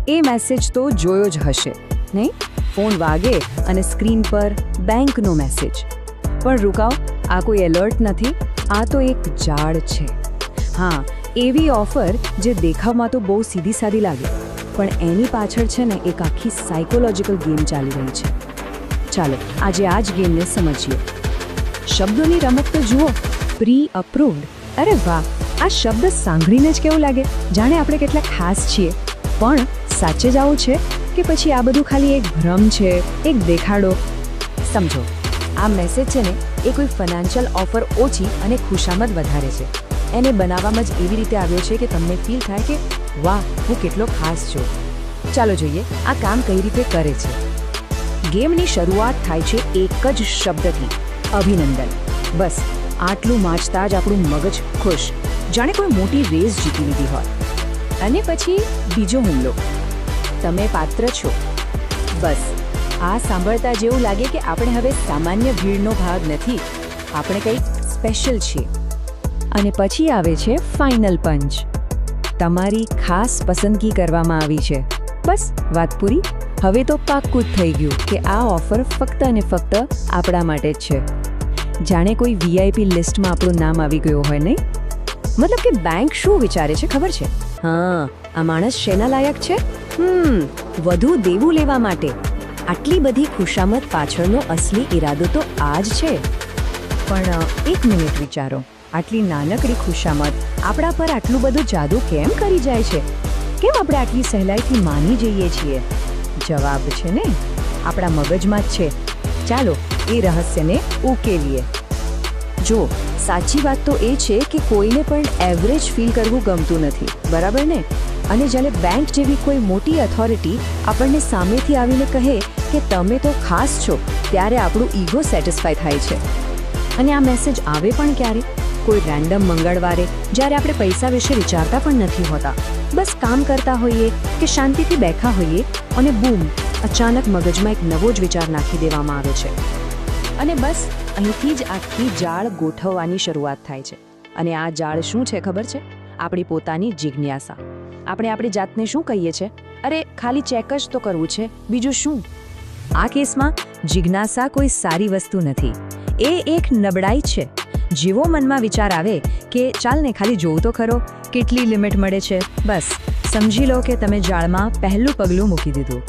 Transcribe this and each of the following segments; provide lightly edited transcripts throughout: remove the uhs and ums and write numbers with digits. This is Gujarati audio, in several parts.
એ મેસેજ તો જોયો જ હશે નહીં? ફોન વાગે અને સ્ક્રીન પર બેંકનો મેસેજ. પણ રૂકાવ, આ કોઈ એલર્ટ નથી, આ તો એક જાળ છે. હા, એવી ઓફર જે દેખાવમાં તો બહુ સીધી સાદી લાગે, પણ એની પાછળ છે ને એક આખી સાયકોલોજીકલ ગેમ ચાલી રહી છે. ચાલો આજે આ જ ગેમને સમજીએ. શબ્દોની રમત તો જુઓ, પ્રી અપ્રૂવ્ડ. અરે વાહ, આ શબ્દ સાંભળીને જ કેવું લાગે જાણે આપણે કેટલા ખાસ છીએ. પણ સાચે જ આવું છે કે પછી આ બધું ખાલી એક ભ્રમ છે, એક દેખાડો? સમજો, આ મેસેજ છે ને એ કોઈ ફાઇનાન્શિયલ ઓફર ઓછી અને ખુશામત વધારે છે. એને બનાવવામાં જ એવી રીતે આવ્યો છે કે તમને ફીલ થાય કે વાહ, હું કેટલો ખાસ છું. ચાલો જોઈએ આ કામ કઈ રીતે કરે છે. ગેમની શરૂઆત થાય છે એક જ શબ્દથી, અભિનંદન. બસ આટલું વાંચતા જ આપણું મગજ ખુશ, જાણે કોઈ મોટી રેસ જીતી લીધી હોય. અને પછી બીજો હુમલો, તમે પાત્ર છો. બસ આ સાંભળતા જેવું લાગે કે આપણે હવે સામાન્ય ભીડનો ભાગ નથી, આપણે કંઈક સ્પેશિયલ છીએ. અને પછી આવે છે ફાઇનલ પંચ, તમારી ખાસ પસંદગી કરવામાં આવી છે. બસ વાત પૂરી. હવે તો પાક્કું જ થઈ ગયું કે આ ઓફર ફક્ત અને ફક્ત આપણા માટે જ છે. જાણે કોઈ વીઆઈપી લિસ્ટમાં આપણું નામ આવી ગયું હોય નહીં? મતલબ કે બેંક શું વિચારે છે ખબર છે? હા, આ માણસ શેના લાયક છે? વધુ દેવું લેવા માટે. આટલી બધી ખુશામત પાછળનો અસલી ઈરાદો તો આ જ છે. પણ એક મિનિટ વિચારો, આટલી નાનકડી ખુશામત આપણા પર આટલું બધું જાદુ કેમ કરી જાય છે? કેમ આપણે આટલી સહેલાઈથી માની જઈએ છીએ? જવાબ છે ને આપણા મગજમાં જ છે. ચાલો એ રહસ્યને ઉકેલીએ. જો સાચી વાત તો એ છે કે કોઈને પણ એવરેજ ફીલ કરવું ગમતું નથી, બરાબર ને? અને જ્યારે બેંક જેવી કોઈ મોટી ઓથોરિટી આપણને સામેથી આવીને કહે કે તમે તો ખાસ છો, ત્યારે આપણું ઈગો સેટિસ્ફાય થાય છે. અને આ મેસેજ આવે પણ ક્યારે? કોઈ રેન્ડમ મંગળવારે, જ્યારે આપણે પૈસા વિશે વિચારતા પણ નથી હોતા, બસ કામ કરતા હોઈએ કે શાંતિથી બેઠા હોઈએ, અને બૂમ, અચાનક મગજમાં એક નવો જ વિચાર નાખી દેવામાં આવે છે. અને બસ અહીંથી જ આખી જાળ ગોઠવવાની શરૂઆત થાય છે. અને આ જાળ શું છે ખબર છે? આપણી પોતાની જિજ્ઞાસા. આપણે આપણી જાતને શું કહીએ છીએ? અરે ખાલી ચેક જ તો કરવું છે, બીજું શું? આ કેસમાં જિજ્ઞાસા કોઈ સારી વસ્તુ નથી, એ એક નબળાઈ છે. જેવો મનમાં વિચાર આવે કે ચાલ ને ખાલી જોવું તો ખરો, કેટલી લિમિટ મળે છે, બસ સમજી લો કે તમે જાળમાં પહેલું પગલું મૂકી દીધું.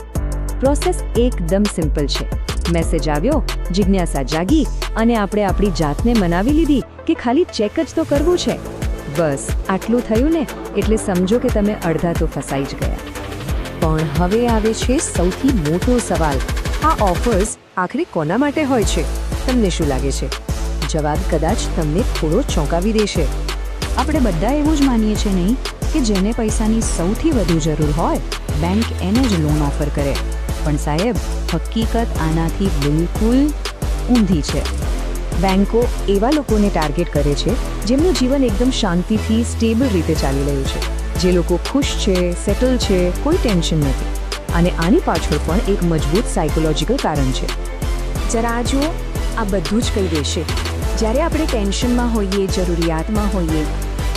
પ્રોસેસ એકદમ સિમ્પલ છે. મેસેજ આવ્યો, જિજ્ઞાસા જાગી, અને આપણે આપણી જાતને મનાવી લીધી કે ખાલી ચેક જ તો કરવું છે. બસ આટલું થયું ને એટલે સમજો કે તમે અડધા તો ફસાઈ જ ગયા. પણ હવે આવે છે સૌથી મોટો સવાલ, આ ઓફર્સ આખરે કોના માટે હોય છે? તમને શું લાગે છે? જવાબ કદાચ તમને થોડો ચોંકાવી દેશે. આપણે બધા એવું જ માનીએ છીએ નહીં કે જેને પૈસાની સૌથી વધુ જરૂર હોય, બેંક એને જ લોન ઓફર કરે. પણ સાહેબ, હકીકત આનાથી બિલકુલ ઊંધી છે. બેંકો એવા લોકોને ટાર્ગેટ કરે છે જેમનું જીવન એકદમ શાંતિથી સ્ટેબલ રીતે ચાલી રહ્યું છે, જે લોકો ખુશ છે, સેટલ છે, કોઈ ટેન્શન નથી. અને આની પાછળ પણ એક મજબૂત સાયકોલોજીકલ કારણ છે. જરા આ જુઓ, આ બધું જ કહી દેશે. જ્યારે આપણે ટેન્શનમાં હોઈએ, જરૂરિયાતમાં હોઈએ,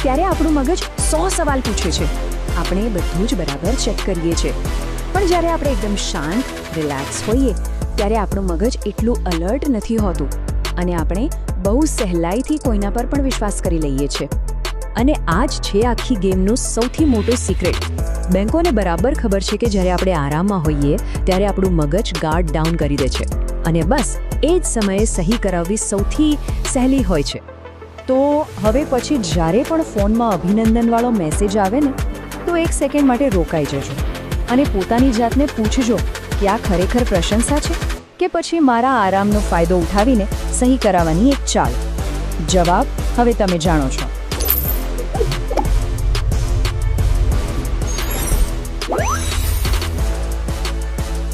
ત્યારે આપણું મગજ 100 સવાલ પૂછે છે. આપણે બધું જ બરાબર ચેક કરીએ છીએ. પણ જ્યારે આપણે એકદમ શાંત, રિલેક્સ હોઈએ, ત્યારે આપણું મગજ એટલું અલર્ટ નથી હોતું, અને આપણે બહુ સહેલાઈથી કોઈના પર પણ વિશ્વાસ કરી લઈએ છીએ. અને આ જ છે આખી ગેમનું સૌથી મોટું સિક્રેટ. બેંકોને બરાબર ખબર છે કે જ્યારે આપણે આરામમાં હોઈએ ત્યારે આપણું મગજ ગાર્ડ ડાઉન કરી દે છે, અને બસ એ જ સમયે સહી કરાવવી સૌથી સહેલી હોય છે. તો હવે પછી જ્યારે પણ ફોનમાં અભિનંદનવાળો મેસેજ આવે ને, તો એક સેકન્ડ માટે રોકાઈ જજો અને પોતાની જાતને પૂછજો કે આ ખરેખર પ્રશંસા છે કે પછી મારા આરામનો ફાયદો ઉઠાવીને સહી કરાવવાની એક ચાલ? જવાબ હવે તમે જાણો છો.